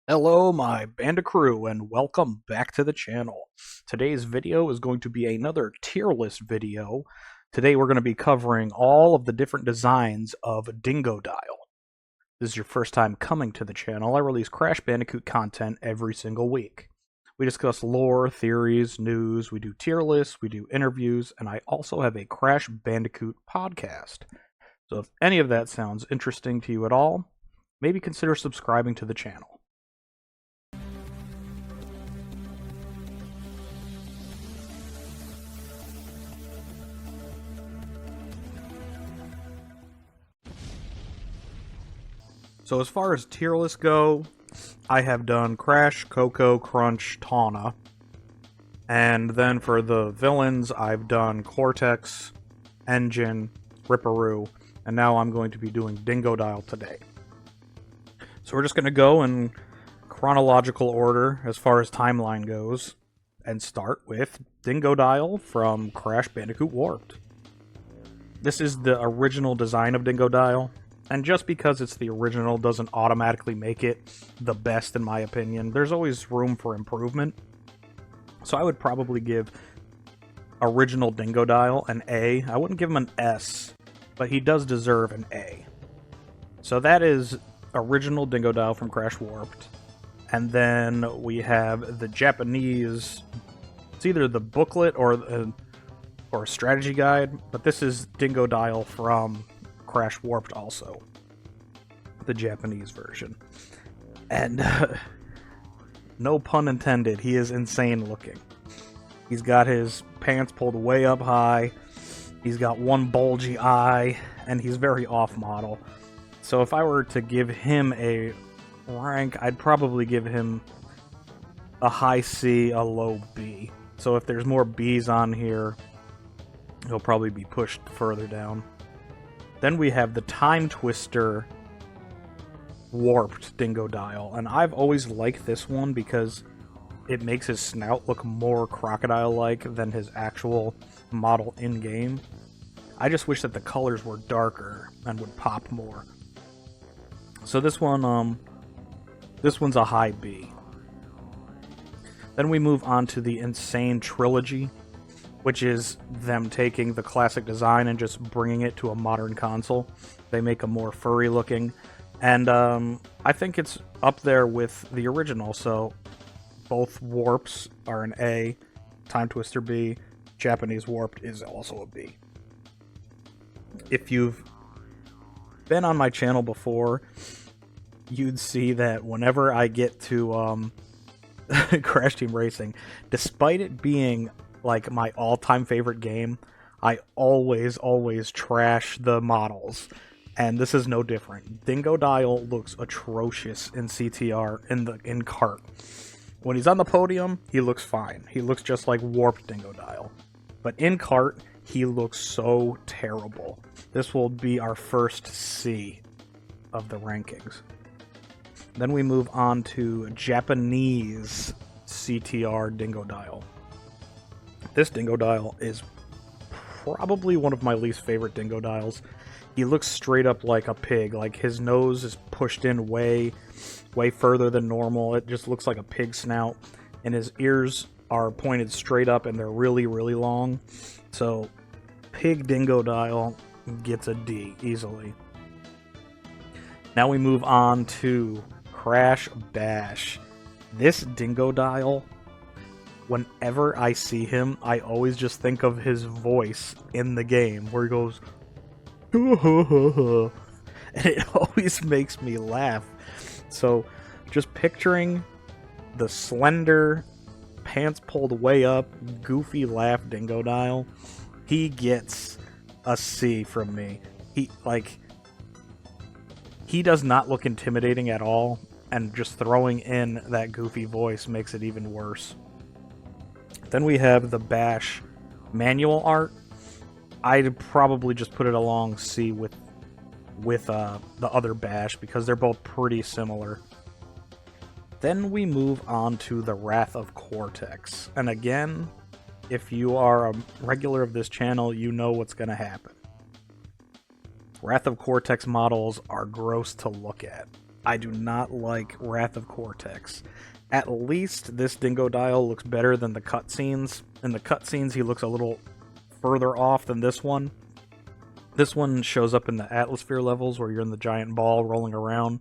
Hello, my band crew, and welcome back to the channel. Today's video is going to be another tier list video. Today we're going to be covering all of the different designs of Dingodile. This is your first time coming to the channel. I release Crash Bandicoot content every single week. We discuss lore, theories, news, we do tier lists, we do interviews, and I also have a Crash Bandicoot podcast. So if any of that sounds interesting to you at all, maybe consider subscribing to the channel. So as far as tier lists go, I have done Crash, Coco, Crunch, Tawna. And then for the villains, I've done Cortex, Engine, Ripperoo, and now I'm going to be doing Dingodile today. So we're just going to go in chronological order as far as timeline goes, and start with Dingodile from Crash Bandicoot Warped. This is the original design of Dingodile. And just because it's the original doesn't automatically make it the best, in my opinion. There's always room for improvement. So I would probably give original Dingodile an A. I wouldn't give him an S, but he does deserve an A. So that is original Dingodile from Crash Warped. And then we have the Japanese... It's either the booklet or a strategy guide, but this is Dingodile from Crash Warped also, the Japanese version. And no pun intended, he is insane looking. He's got his pants pulled way up high, he's got one bulgy eye, and he's very off model. So if I were to give him a rank, I'd probably give him a high C, a low B. So if there's more B's on here, he'll probably be pushed further down. Then we have the Time Twister Warped Dingodile, and I've always liked this one because it makes his snout look more crocodile-like than his actual model in-game. I just wish that the colors were darker and would pop more. So this one's a high B. Then we move on to the Insane Trilogy, which is them taking the classic design and just bringing it to a modern console. They make a more furry looking, and I think it's up there with the original, so both Warps are an A, Time Twister B, Japanese Warped is also a B. If you've been on my channel before, you'd see that whenever I get to Crash Team Racing, despite it being like my all-time favorite game, I always trash the models, and this is no different. Dingodile looks atrocious in CTR in kart. When he's on the podium, he looks fine. He looks just like Warped Dingodile. But in kart, he looks so terrible. This will be our first C of the rankings. Then we move on to Japanese CTR Dingodile. This Dingodile is probably one of my least favorite Dingodiles. He looks straight up like a pig. Like, his nose is pushed in way further than normal. It just looks like a pig snout. And his ears are pointed straight up and they're really long. So, Pig Dingodile gets a D easily. Now we move on to Crash Bash. This Dingodile, whenever I see him, I always just think of his voice in the game, where he goes, and it always makes me laugh. So, just picturing the slender, pants pulled way up, goofy laugh Dingodile, he gets a C from me. He does not look intimidating at all, and just throwing in that goofy voice makes it even worse. Then we have the Bash manual art. I'd probably just put it along C with the other Bash, because they're both pretty similar. Then we move on to the Wrath of Cortex. And again, if you are a regular of this channel, you know what's going to happen. Wrath of Cortex models are gross to look at. I do not like Wrath of Cortex. At least this Dingodile looks better than the cutscenes. In the cutscenes, he looks a little further off than this one. This one shows up in the atmosphere levels where you're in the giant ball rolling around.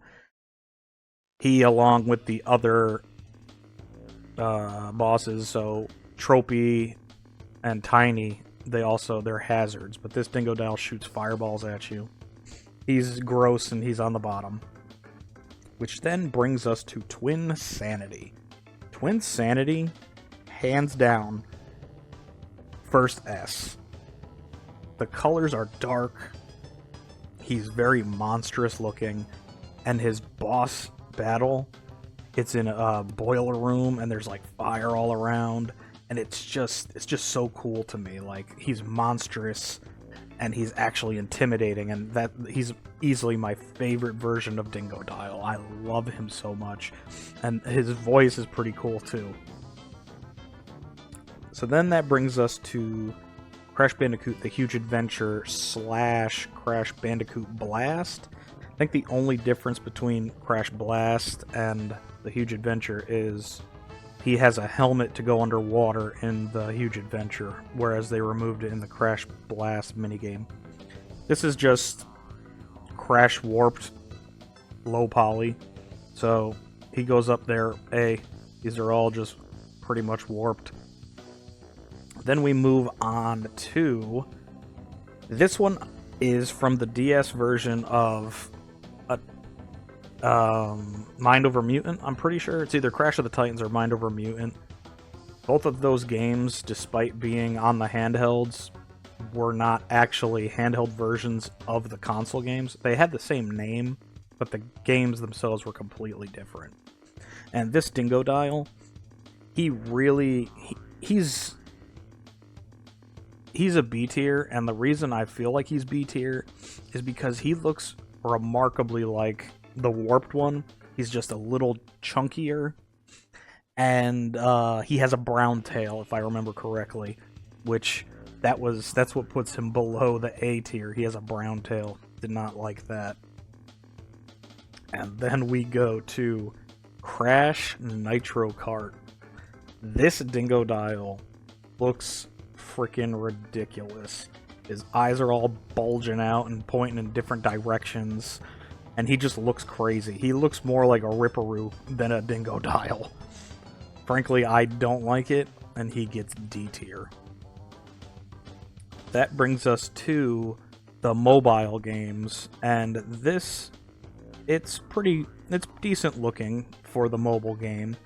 He, along with the other bosses, so Tropy and Tiny, they're hazards, but this Dingodile shoots fireballs at you. He's gross and he's on the bottom. Which then brings us to TwinSanity. TwinSanity, hands down, first S. The colors are dark, he's very monstrous looking, and his boss battle, it's in a boiler room and there's like fire all around, and it's just so cool to me. Like, he's monstrous and he's actually intimidating, and that he's easily my favorite version of Dingodile. I love him so much, and his voice is pretty cool too. So then that brings us to Crash Bandicoot The Huge Adventure / Crash Bandicoot Blast. I think the only difference between Crash Blast and The Huge Adventure is he has a helmet to go underwater in The Huge Adventure, whereas they removed it in the Crash Blast minigame. This is just Crash warped, low poly. So he goes up there, these are all just pretty much warped. Then we move on to... This one is from the DS version of Mind Over Mutant, I'm pretty sure. It's either Crash of the Titans or Mind Over Mutant. Both of those games, despite being on the handhelds, were not actually handheld versions of the console games. They had the same name, but the games themselves were completely different. And this Dingodile, he's a B tier, and the reason I feel like he's B tier is because he looks remarkably like the warped one. He's just a little chunkier, and he has a brown tail, if I remember correctly, which that's what puts him below the A tier. He has a brown tail. Did not like that. And then we go to Crash Nitro Kart. This Dingodile looks freaking ridiculous. His eyes are all bulging out and pointing in different directions, and he just looks crazy. He looks more like a Ripperoo than a Dingodile. Frankly, I don't like it, and he gets D tier. That brings us to the mobile games, and this, it's decent looking for the mobile game.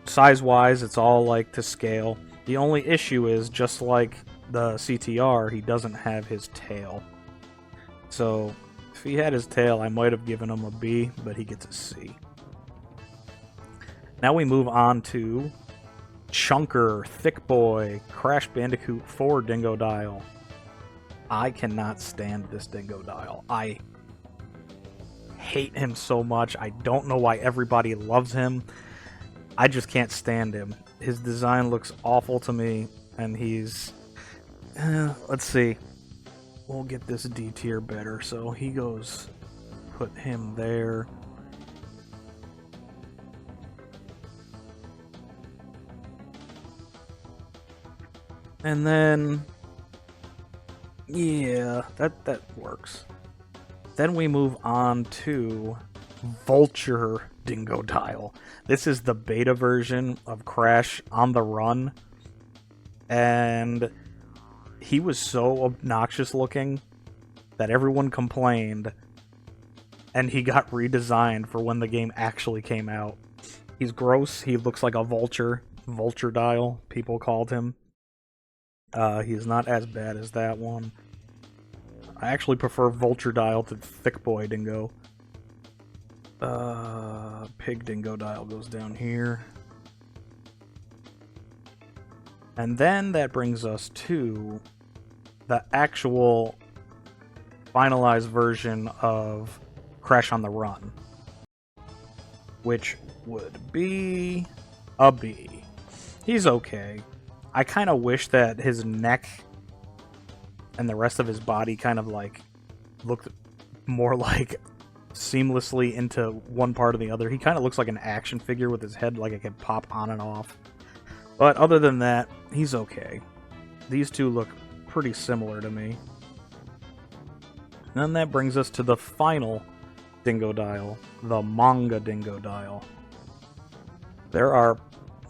Size-wise, it's all like to scale. The only issue is, just like the CTR, he doesn't have his tail. So, if he had his tail, I might have given him a B, but he gets a C. Now we move on to Chunker, Thick Boy, Crash Bandicoot 4 Dingodile. I cannot stand this Dingodile. I hate him so much. I don't know why everybody loves him. I just can't stand him. His design looks awful to me, and he's... let's see. We'll get this D tier better. So he goes... Put him there. And then... Yeah, that works. Then we move on to Vulture Dingodile. This is the beta version of Crash on the Run, and he was so obnoxious looking that everyone complained, and he got redesigned for when the game actually came out. He's gross. He looks like a vulture. Vulture-dile, people called him. He's not as bad as that one. I actually prefer Vulture-dile to Thick Boy Dingo. Pig Dingodile goes down here. And then that brings us to the actual finalized version of Crash on the Run, which would be a B. He's okay. I kind of wish that his neck and the rest of his body kind of like looked more like seamlessly into one part or the other. He kind of looks like an action figure with his head like it can pop on and off. But other than that, he's okay. These two look pretty similar to me. And that brings us to the final Dingodile, the manga Dingodile. There are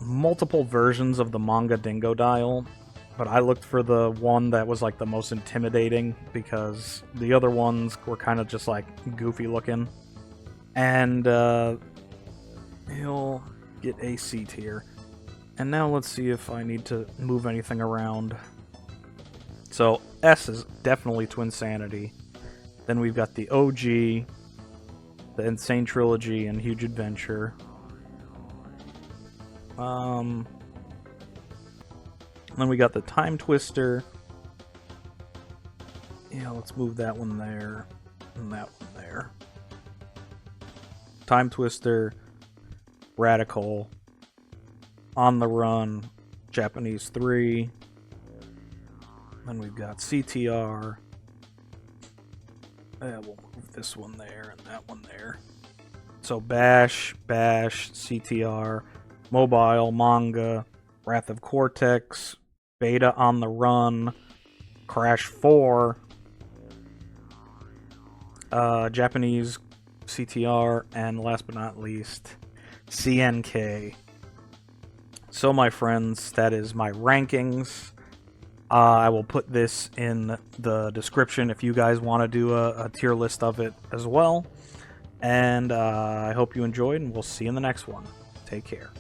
multiple versions of the manga Dingodile, but I looked for the one that was like the most intimidating because the other ones were kind of just like goofy looking. And he'll get a C tier. And now let's see if I need to move anything around. So S is definitely TwinSanity. Then we've got the OG, the Insane Trilogy, and Huge Adventure. Then we got the Time Twister. Yeah, let's move that one there, and that one there. Time Twister, Radical, On the Run, Japanese 3. Then we've got CTR. We'll move this one there and that one there. So Bash, CTR, Mobile, Manga, Wrath of Cortex, Beta on the Run, Crash 4, Japanese CTR, and last but not least, CNK. So my friends, that is my rankings. I will put this in the description if you guys want to do a tier list of it as well. And I hope you enjoyed, and we'll see you in the next one. Take care.